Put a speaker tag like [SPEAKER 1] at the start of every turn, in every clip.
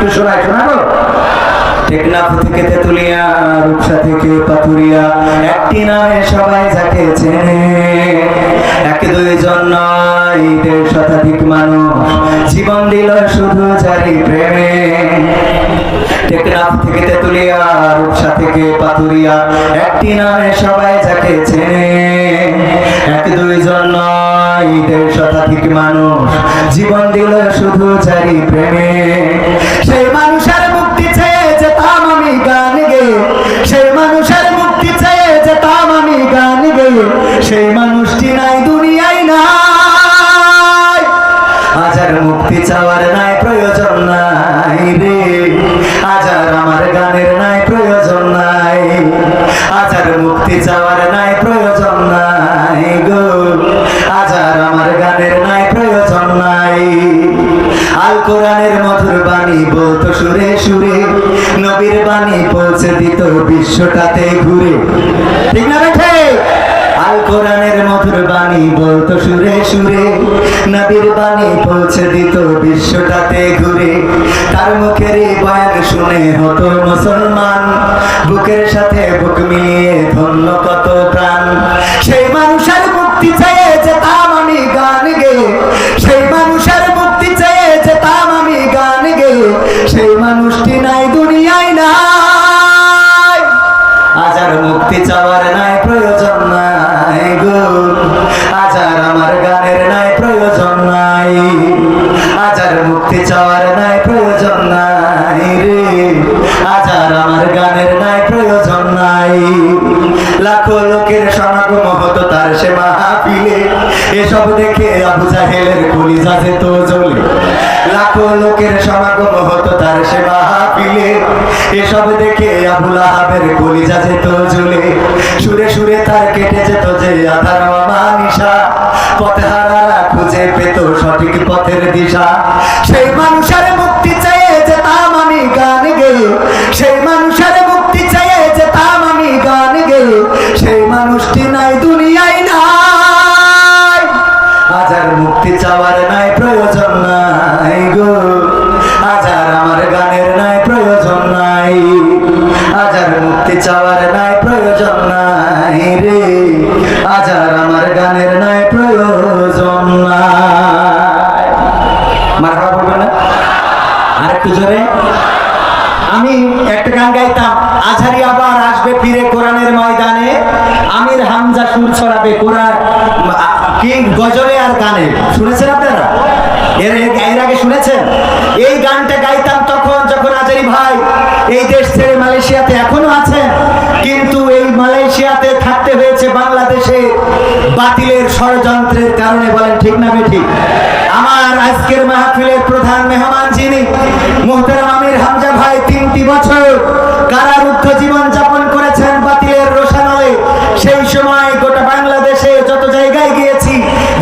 [SPEAKER 1] একটু শোনাবো। টেকনাফ থেকে তেতুলিয়া, রূপসা থেকে পাথুরিয়া, একটি নামে সবাই যাকে চেনে। এক দুইজন নয়, 1.5 শতাধিক মানুষ জীবন দিল শুধু যারি প্রেমে। টেকনাফ থেকে তেতুলিয়া, রূপসা থেকে পাথুরিয়া, একটি নামে সবাই যাকে চেনে। এক দুইজন নয়, 1.5 শতাধিক মানুষ জীবন দিল শুধু যারি প্রেমে। সেই মানুষের মুক্তি চেয়ে যেতাম আমি গান গেয়ে, সেই মানুষের মুক্তি চেয়ে যেতাম আমি গান গেয়ে, সেই মানুষটি নাই দুনিয়ায় নাই। আজ আর মুক্তি চাওয়ার নাই প্রয়োজন নাই রে, আজ আর আমার গানের নাই প্রয়োজন নাই। আজ আর মুক্তি চাওয়ার নাই প্রয়োজন নাই গো, আজ আর আমার গানের নাই প্রয়োজন নাই। আল কোরআনের মধুর বাণী বলতো সুরে সুরে, নবীর বাণী পৌঁছে দিত বিশ্বটাতে ঘুরে। ঠিক না বেঠে? আল কোরআনের মধুর বাণী বলতো সুরে সুরে, নবীর বাণী পৌঁছে দিত বিশ্বটাতে ঘুরে। তার মুখের এই বয়ান শুনে হতো মুসলমান, বুকের সাথে বুক মিলিয়ে ধন্য কত প্রাণ। সেই মানুষের মুক্তি চেয়ে যেতাম আমি গান গেয়ে, সেই মানুষের মুক্তি চেয়ে যেতাম আমি গান গেয়ে, সেই মানুষটি নাই দুনিয়ায় নাই। আজ আর মুক্তি চাওয়ার নাই প্রয়োজন নাই গো, আজ আর আমার গানের নাই প্রয়োজন নাই। আজ আর মুক্তি চাওয়ার নাই প্রয়োজন নাই রে, আজ আর আমার গানের নাই প্রয়োজন নাই। লাখো লোকের সমাগম হতো তার সে মাহফিলে, এসব দেখে আবু জাহেলের কলিজা যেত জ্বলে। লাখো লোকের সমাগম হতো তার সে মাহফিলে, এসব দেখে আবু লাহাবের কলিজা যেত জ্বলে। সুরে সুরে তার কেটে যেত যে আধার মানিসা, পথহারারা খুঁজে পেত সঠিক পথের দিশা। সেই মানুষের মুক্তি চেয়ে যেতাম আমি গান গেয়ে, সেই মানুষের মুক্তি চেয়ে যেতাম আমি গান গেয়ে, সেই মানুষটি নাই দুনিয়ায় নাই। আজ আর মুক্তি চাওয়ার নাই প্রয়োজন নাই গো, আজ আর আমার গানের নাই প্রয়োজন নাই। আজ আর মুক্তি চাওয়ার নাই প্রয়োজন নাই রে, আজ আর আমার গানের নাই প্রয়োজন নাই। মারহাবা বলবেন না? আরেকটু জোরে। আমি একটা গান গাইতাম, আজহারি আবার আসবে ফিরে কোরআনের ময়দানে, আমির হামজা সুর ছড়াবে কোরআন কি গজলে আর গানে। শুনেছেন আপনারা? এর আগে শুনেছেন? এই গানটা গাইতাম তখন যখন আজহারি ভাই এই দেশ ছেড়ে মালয়েশিয়াতে এখনো আছেন, কিন্তু এই মালয়েশিয়াতে থাকতে হয়েছে বাংলাদেশে বাতিলের ষড়যন্ত্রের কারণে। বলেন ঠিক না বেঠিক? আমার আজকের মাহফিলের প্রধান মেহমান যিনি মুহতারাম আমির হামজা ভাই, 3টি বছর কারারুদ্ধ জীবন যাপন করেছেন বাতিলের রোষানলে। সেই সময় গোটা বাংলাদেশে যত জায়গায় গিয়েছি,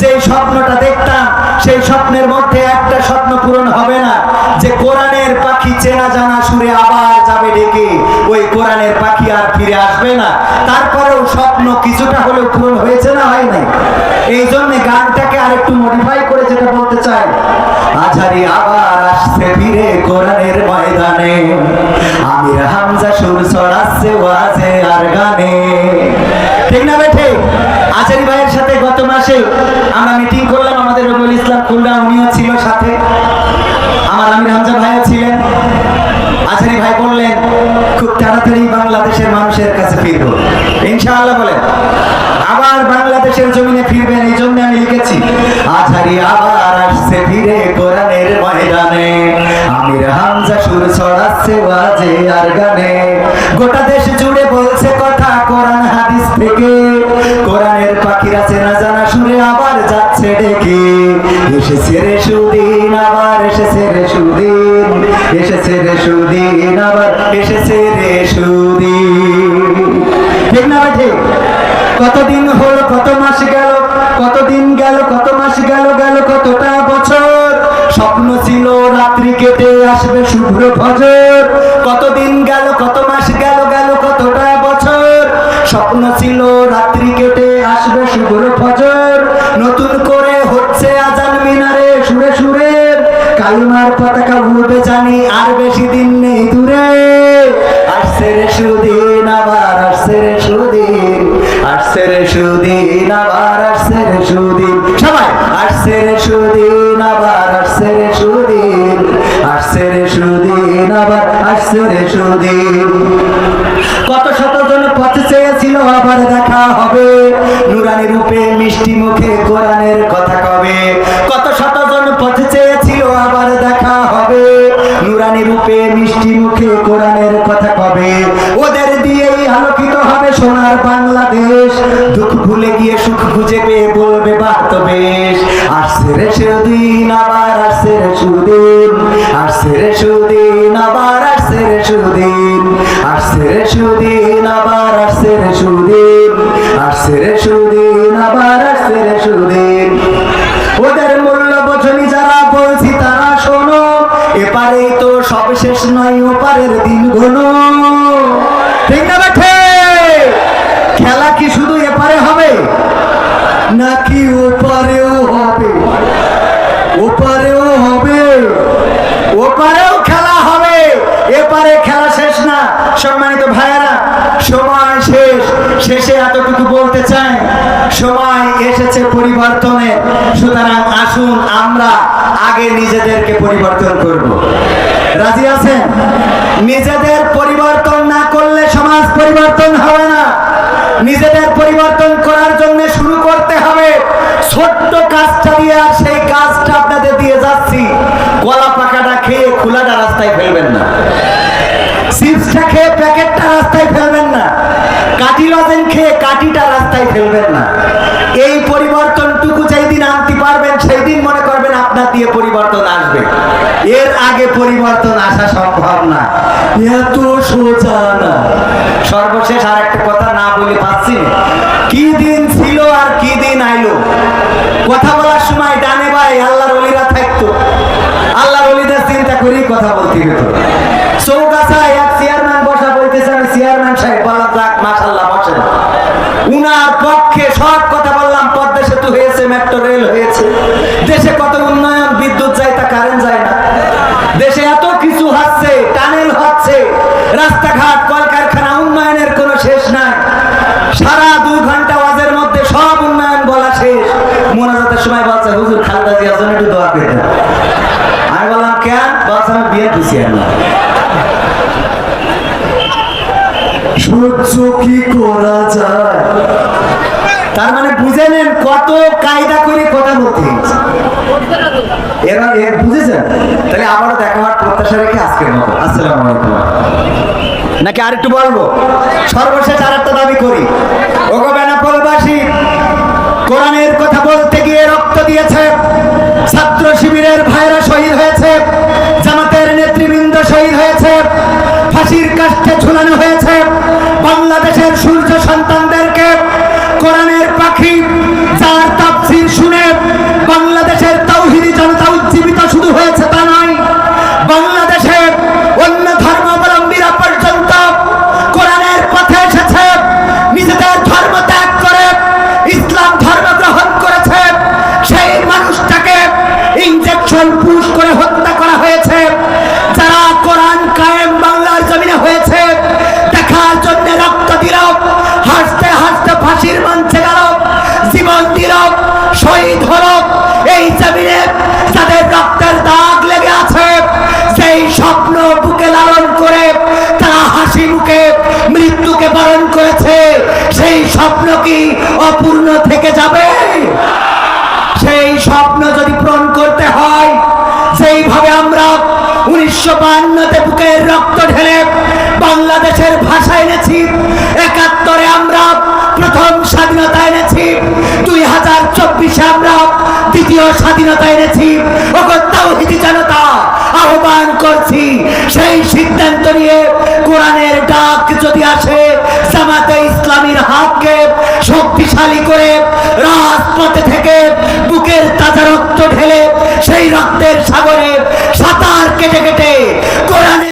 [SPEAKER 1] যে স্বপ্নটা দেখতাম, সেই স্বপ্নের মধ্যে একটা স্বপ্ন পূরণ হবে না, যে কোরআনের পাখি চেনা জানা সুরে আবার যাবে ডেকে। ওই কোরআনের পাখি আর ফিরে আসবে না। তারপরেও স্বপ্ন কিছুটা হলেও পূরণ হয়েছে না হয় নাই? এই জন্য গানটাকে আরেকটু মডিফাই করে যেটা বলতে চাই, আজহারি আবার আসছে ফিরে কোরআনের ময়দানে, আমির হামজা সুর ছড়াচ্ছে ওয়াজে আর গানে। ঠিক না বেঠে? আজহারি ভাইয়ের সাথে গত মাসে আমরা মিটিং করলাম, আমাদের রবিউল ইসলাম খুলনা উনিও ছিল সাথে, আমার আমির হামজা ভাইও ছিলেন। আজহারি ভাই বললেন খুব তাড়াতাড়ি বাংলাদেশের মানুষের কাছে ফিরবো ইনশাআল্লাহ। বলেন আবার বাংলাদেশের জমিনে ফিরবেন। এই জন্য আমি লিখেছি, আজহারি আবার আসছে ফিরে কোরআনের ময়দানে, আমির হামজা সুর ছড়াচ্ছে ওয়াজে আর গানে। গোটা দেশ জুড়ে বলছে কথা কোরআন হাদিস থেকে, কোরআনের পাখিরা চেনা জানা সুরে আবার যাচ্ছে ডেকে। এসেছে রে সুদিন, আবার এসেছে রে সুদিন, এসেছে রে সুদিন, আবার এসেছে রে সুদিন। ঠিক না ঠিক? কতদিন হলো, কত মাস গেল, কতদিন গেল, কত মাস গেল, গেল কতটা বছর। স্বপ্ন ছিল রাত্রি কেটে আসবে শুভ্র ফজর। কতদিন গেল, কত মাস গেল, গেল কতটা বছর। স্বপ্ন ছিল রাত্রি কেটে আসবে শুভ্র ফজর। নতুন করে হচ্ছে আজান মিনারে সুরে সুরে, কালিমার পতাকা উড়বে জানি আর বেশি দিন নেই দূরে, আসছে রে সুদিন আবার আসছে রে সুদিন, আসছে রে সুদিন আবার আসছে রে সুদিন, সবাই আসছে রে সুদিন আবার আসছে রে সুদিন, আসছে রে সুদিন আবার আসছে রে সুদিন। কত শতজন পথে চেয়েছিল আবার দেখা হবে, নুরানি রূপে মিষ্টি মুখে কোরআনের কথা কবে। কত শতজন পথে চেয়েছিল আবার দেখা হবে, নুরানি রূপে মিষ্টি মুখে কোরআনের কথা কবে। ওদের দিয়েই আলোকিত হবে সোনার বাংলাদেশ, দুঃখ ভুলে গিয়ে সুখ খুঁজে পেয়ে বলবে বাহ তো বেশ। আসছে রে সুদিন আবার আসছে রে সুদিন, আসছে রে সুদিন আবার আসছে রে সুদিন, আসছে রে সুদিন আবার আসছে রে সুদিন, আসছে রে সুদিন আবার আসছে রে সুদিন। ওদের মূল্য বোঝনি যারা বলছি তারা শোনো, এপারেই তো সব শেষ নয় ওপারের দিন ঘনো, ঠিক না বেঠে? খেলা কি শুধু এপারে হবে নাকি ওপারেও হবে? ওপারেও হবে, ওপারেও খেলা হবে, এপারে খেলা শেষ না। সম্মানিত ভাইয়েরা, সময় শেষ, শেষে এতটুকু বলতে চাই, সময় এসেছে পরিবর্তনের। সুতরাং আসুন আমরা আগে নিজেদেরকে পরিবর্তন করব। রাজি আছেন? নিজেদের পরিবর্তন না করলে সমাজ পরিবর্তন হবে না। নিজেদের পরিবর্তন করার জন্য শুরু করতে হবে ছোট্ট কাজটা দিয়ে। আর সেই কাজটা আপনাদের দিয়ে যাচ্ছি, কলা পাকাটা খেয়ে খোলাটা রাস্তায় ফেলবেন না, চিপসটা খেয়ে প্যাকেটটা রাস্তায় ফেলবেন না, কাঠি লজেন খেয়ে কাঠিটা রাস্তায় ফেলবেন না। এই পরিবর্তনটুকু যেই দিন আনতে পারবেন সেই দিন মনে করবেন আপনার দিয়ে পরিবর্তন আসবে। এর আগে পরিবর্তন আসা সম্ভব না, এত সোজা না। সর্বশেষ আর একটা কথা না বলে পাচ্ছি না, কি দিন ছিল আর কি দিন আইলো। কথা বলার সময় ডানে ভাই আল্লাহর ওলিরা থাকতো, আল্লাহর ওলিদের চিন্তা করেই কথা বলতে হতো। চৌগাছায় এক চেয়ারম্যান বসা বলতেছে, আমি চেয়ারম্যান সাহেব, বলা যাক মাশাআল্লাহ বসেন। উনার পক্ষে সব কথা বললাম, পদ্মা সেতু হয়েছে, মেট্রো রেল হয়েছে, দেশে কত উন্নয়ন, বিদ্যুৎ যায় তা কারেন্ট যায় না, দেশে এত কিছু হচ্ছে, টানেল হচ্ছে, রাস্তাঘাট কলকারখানা, উন্নয়নের কোনো শেষ নাই। সারা 2 ঘন্টা ওয়াজের মধ্যে সব উন্নয়ন বলা শেষ। মোনাজাতের সময় বলছে হুজুর খালেদা জিয়ার জন্য একটু দোয়া করে দেন। আমি বললাম কেন? বলছে আমি বিয়ে দিছি। সহ্য কি করা যায়? তার মানে বুঝে নেন কত কায়দা করে কথা বলতে এরা বুঝেছেন। তাহলে আবারও দেখা হওয়ার প্রত্যাশা রেখে আজকের মতো আসসালামু আলাইকুম। নাকি আরেকটু বলবো? সর্বশেষ আর একটা দাবি করি, ওগো বেনাপোলবাসী, কোরআনের কথা বলতে গিয়ে রক্ত দিয়েছে, ছাত্র শিবিরের ভাইরা শহীদ হয়েছে, জামাতের নেতৃবৃন্দ শহীদ হয়েছে, ফাঁসির কাষ্ঠে ঝুলানো হয়েছে। বাংলাদেশের সূর্য সন্তানদেরকে কোরআনের পাখি যার তাফসীর শুনে বাংলাদেশের তাওহীদি জনতা উজ্জীবিত শুধু হয়েছে তা নয়, বাংলাদেশের অন্য ধর্মাবলম্বীরা পর্যন্ত কোরআনের পথে এসেছে, নিজেদের ধর্ম ত্যাগ করে ইসলাম ধর্ম গ্রহণ করেছে। সেই মানুষটাকে ইনজেকশন পুশ করে হত্যা করা হয়েছে। যারা কোরআন কায়েম বাংলার জমিনে হয়েছে দেখার জন্য রক্ত দিল, হাসতে হাসতে ফাঁসির মঞ্চে গেল, জীবন দিল, শহীদ হল। এই জমিনে যাদের রক্তের দাগ লেগে আছে, সেই স্বপ্ন বুকে লালন করে তারা হাসি মুখে মৃত্যুকে বরণ করেছে, সেই স্বপ্ন কি অপূর্ণ থেকে যাবে? সেই স্বপ্ন যদি পূরণ করতে হয়, সেইভাবে আমরা 1952-তে বুকের রক্ত ঢেলে বাংলাদেশের ভাষা এনেছি, 71-এ আমরা প্রথম স্বাধীনতা এনেছি, 2024-এ আমরা দ্বিতীয় স্বাধীনতা এনেছি। ওগো তাওহীদি জনতা, আহ্বান করছি সেই সিদ্ধান্ত নিয়ে কোরআনের ডাক যদি আসে, জামাতে ইসলামীর হাতকে শক্তিশালী করে রাজপথে থেকে বুকের তাজা রক্ত ঢেলে সেই রক্তের সাগরে সাঁতার কেটে কেটে